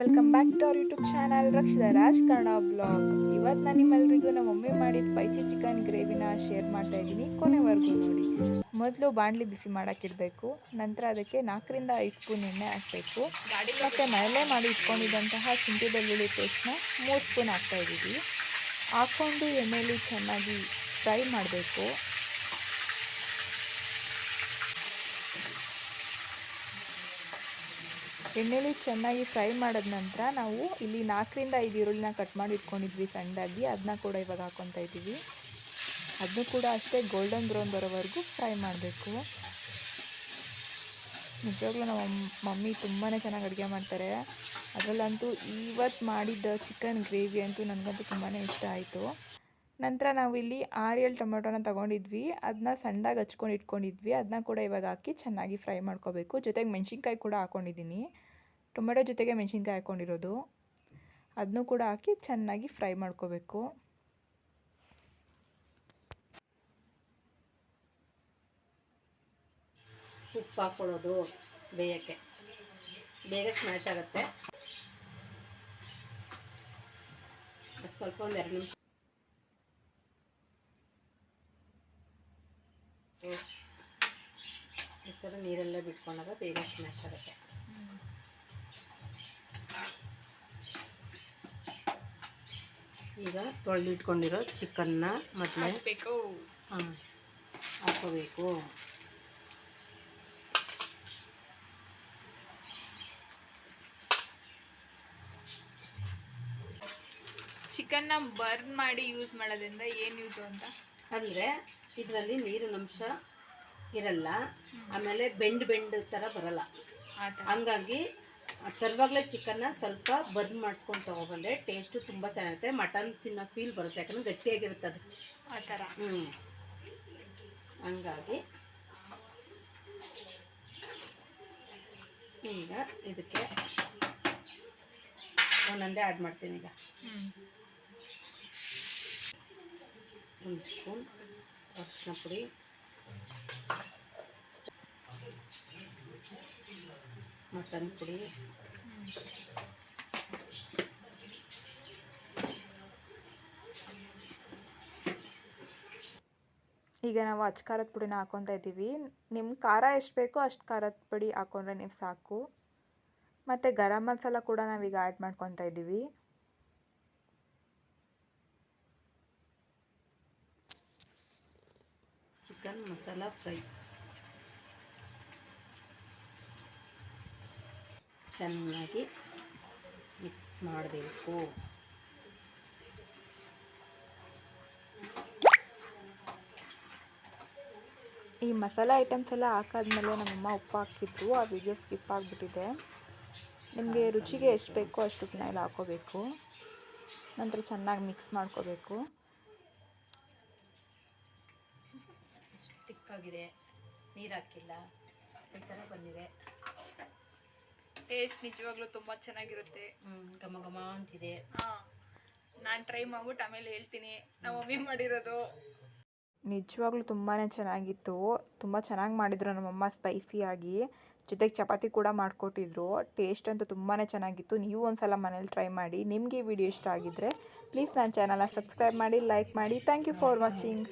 Welcome back to our YouTube channel Rakshita Raj Kannada blog. ಇವತ್ತು ನಾನು ನಿಮ್ಮೆಲ್ಲರಿಗೂ ನಮ್ಮ ಮಮ್ಮಿ ಮಾಡಿ ಸ್ಪೈಸಿ ಚಿಕನ್ ಗ್ರೇವಿನ ಶೇರ್ ಮಾಡ್ತಾ ಇದ್ದೀನಿ. ಕೊನೆವರೆಗೂ ನೋಡಿ. ಮೊದಲು ಬಾಣಲಿ ಬಿಸಿ ಮಾಡೋಕ್ಕಿಡಬೇಕು. ನಂತರ ಅದಕ್ಕೆ 4-5 ಸ್ಪೂನ್ ಎಣ್ಣೆ ಹಾಕಬೇಕು. ಮತ್ತು ಮನೇಲೇ ಮಾಡಿ ಇಟ್ಕೊಂಡಿದ್ದಂತಹ ಶುಂಠಿ ಬೆಳ್ಳುಳ್ಳಿ ಪೇಸ್ಟ್ನ 3 ಸ್ಪೂನ್ ಹಾಕ್ತಾಯಿದ್ದೀವಿ. ಹಾಕ್ಕೊಂಡು ಎಣ್ಣೆಯಲ್ಲಿ ಚೆನ್ನಾಗಿ ಫ್ರೈ ಮಾಡಬೇಕು. ಎಣ್ಣೆಲಿ ಚೆನ್ನಾಗಿ ಫ್ರೈ ಮಾಡಿದ ನಂತರ ನಾವು ಇಲ್ಲಿ 4-5 ಈರುಳ್ಳಿನ ಕಟ್ ಮಾಡಿ ಇಟ್ಕೊಂಡಿದ್ವಿ ಸಣ್ಣದಾಗಿ. ಅದನ್ನ ಕೂಡ ಇವಾಗ ಹಾಕ್ಕೊತಾ ಇದ್ದೀವಿ. ಅದನ್ನು ಕೂಡ ಅಷ್ಟೇ ಗೋಲ್ಡನ್ ಬ್ರೌನ್ ಬರೋವರೆಗೂ ಫ್ರೈ ಮಾಡಬೇಕು. ನಿಜವಾಗ್ಲೂ ನಮ್ಮ ಮಮ್ಮಿ ತುಂಬಾ ಚೆನ್ನಾಗಿ ಅಡುಗೆ ಮಾಡ್ತಾರೆ. ಅದರಲ್ಲಂತೂ ಇವತ್ತು ಮಾಡಿದ್ದ ಚಿಕನ್ ಗ್ರೇವಿ ಅಂತೂ ನನಗಂತೂ ತುಂಬಾ ಇಷ್ಟ ಆಯಿತು. ನಂತರ ನಾವು ಇಲ್ಲಿ 6-7 ಟೊಮೆಟೊನ ತೊಗೊಂಡಿದ್ವಿ. ಅದನ್ನ ಸಣ್ಣದಾಗಿ ಹಚ್ಕೊಂಡು ಇಟ್ಕೊಂಡಿದ್ವಿ. ಅದನ್ನ ಕೂಡ ಇವಾಗ ಹಾಕಿ ಚೆನ್ನಾಗಿ ಫ್ರೈ ಮಾಡ್ಕೋಬೇಕು. ಜೊತೆಗೆ ಮೆಣಸಿನ್ಕಾಯಿ ಕೂಡ ಹಾಕ್ಕೊಂಡಿದ್ದೀನಿ. ಟೊಮೆಟೊ ಜೊತೆಗೆ ಮೆಣಸಿನ್ಕಾಯಿ ಹಾಕ್ಕೊಂಡಿರೋದು. ಅದನ್ನೂ ಕೂಡ ಹಾಕಿ ಚೆನ್ನಾಗಿ ಫ್ರೈ ಮಾಡ್ಕೋಬೇಕು. ಉಪ್ಪು ಹಾಕ್ಕೊಳ್ಳೋದು ಬೇಯಕ್ಕೆ, ಬೇಗ ಸ್ಮ್ಯಾಶ್ ಆಗುತ್ತೆ. ಸ್ವಲ್ಪ ಒಂದು 2 ನಿಮಿಷ ಈ ಥರ ನೀರೆಲ್ಲ ಬಿಟ್ಕೊಂಡಾಗ ಬೇಗ ಸ್ಮ್ಯಾಶ್ ಆಗುತ್ತೆ. ಈಗ ತೊಳೆದಿಟ್ಕೊಂಡಿರೋ ಚಿಕನ್ನ ಮೊದಲೇ ಹಾಕ್ಕೋಬೇಕು. ಚಿಕನ್ನ ಬರ್ನ್ ಮಾಡಿ ಯೂಸ್ ಮಾಡೋದ್ರಿಂದ ಏನು ಯೂಸು ಅಂತ ಅಂದರೆ ಇದರಲ್ಲಿ ನೀರಿನ ಅಂಶ ಇರಲ್ಲ, ಆಮೇಲೆ ಬೆಂಡ್ ಥರ ಬರಲ್ಲ. ಹಂಗಾಗಿ ತರುವಾಗಲೇ ಚಿಕನ್ನ ಸ್ವಲ್ಪ ಬರ್ನ್ ಮಾಡಿಸ್ಕೊಂಡು ತೊಗೊಬಂದರೆ ಟೇಸ್ಟು ತುಂಬ ಚೆನ್ನಾಗಿರುತ್ತೆ. ಮಟನ್ ತಿನ್ನೋ ಫೀಲ್ ಬರುತ್ತೆ, ಯಾಕಂದರೆ ಗಟ್ಟಿಯಾಗಿರುತ್ತೆ ಅದು ಆ ಥರ. ಹಂಗಾಗಿ ಈಗ ಇದಕ್ಕೆ ಒಂದೊಂದೇ ಆ್ಯಡ್ ಮಾಡ್ತೀನಿ. ಈಗ 1 ಸ್ಪೂನ್ ಅರಿಶಿನ ಪುಡಿ, ಮಟನ್ ಪುಡಿ, ಈಗ ನಾವು ಅಚ್ಚ ಖಾರದ ಪುಡಿನ ಹಾಕ್ಕೊತಾ ಇದ್ದೀವಿ. ನಿಮ್ಮ ಖಾರ ಎಷ್ಟು ಬೇಕೋ ಅಷ್ಟು ಖಾರದ ಪುಡಿ ಹಾಕ್ಕೊಂಡ್ರೆ ನೀವು ಸಾಕು. ಮತ್ತು ಗರಂ ಮಸಾಲ ಕೂಡ ನಾವೀಗ ಆ್ಯಡ್ ಮಾಡ್ಕೊತಾ ಇದ್ದೀವಿ. ಚಿಕನ್ ಮಸಾಲ ಫ್ರೈ ಚೆನ್ನಾಗಿ ಮಿಕ್ಸ್ ಮಾಡಬೇಕು. ಈ ಮಸಾಲೆ ಐಟಮ್ಸ್ ಎಲ್ಲ ಹಾಕಾದ್ಮೇಲೆ ನಮ್ಮಮ್ಮ ಉಪ್ಪು ಹಾಕಿದ್ರು. ಆ ವಿಡಿಯೋ ಸ್ಕಿಪ್ ಆಗಿಬಿಟ್ಟಿದೆ. ನಿಮಗೆ ರುಚಿಗೆ ಎಷ್ಟು ಬೇಕೋ ಅಷ್ಟು ಉಪ್ಪನ್ನ ಎಲ್ಲ ಹಾಕ್ಕೋಬೇಕು. ನಂತರ ಚೆನ್ನಾಗಿ ಮಿಕ್ಸ್ ಮಾಡ್ಕೋಬೇಕು. ತಿಕ್ಕಾಗಿದೆ, ನೀರು ಹಾಕಿಲ್ಲ, ಈ ಥರ ಬಂದಿದೆ. ಟೇಸ್ಟ್ ನಿಜವಾಗ್ಲೂ ತುಂಬ ಚೆನ್ನಾಗಿರುತ್ತೆ. ಘಮ ಘಮ ಅಂತಿದೆ. ನಾನು ಟ್ರೈ ಮಾಡ್ಬಿಟ್ಟು ಆಮೇಲೆ ಹೇಳ್ತೀನಿ ನಾವು ಮಮ್ಮಿ ಮಾಡಿರೋದು. ನಿಜವಾಗ್ಲೂ ತುಂಬಾ ಚೆನ್ನಾಗಿತ್ತು. ತುಂಬ ಚೆನ್ನಾಗಿ ಮಾಡಿದ್ರು ನಮ್ಮಮ್ಮ ಸ್ಪೈಸಿಯಾಗಿ. ಜೊತೆಗೆ ಚಪಾತಿ ಕೂಡ ಮಾಡಿಕೊಟ್ಟಿದ್ರು. ಟೇಸ್ಟ್ ಅಂತೂ ತುಂಬಾ ಚೆನ್ನಾಗಿತ್ತು. ನೀವು ಒಂದ್ಸಲ ಮನೇಲಿ ಟ್ರೈ ಮಾಡಿ. ನಿಮಗೆ ಈ ವಿಡಿಯೋ ಇಷ್ಟ ಆಗಿದ್ದರೆ ಪ್ಲೀಸ್ ನನ್ನ ಚಾನಲ್ನ ಸಬ್ಸ್ಕ್ರೈಬ್ ಮಾಡಿ, ಲೈಕ್ ಮಾಡಿ. Thank you for watching.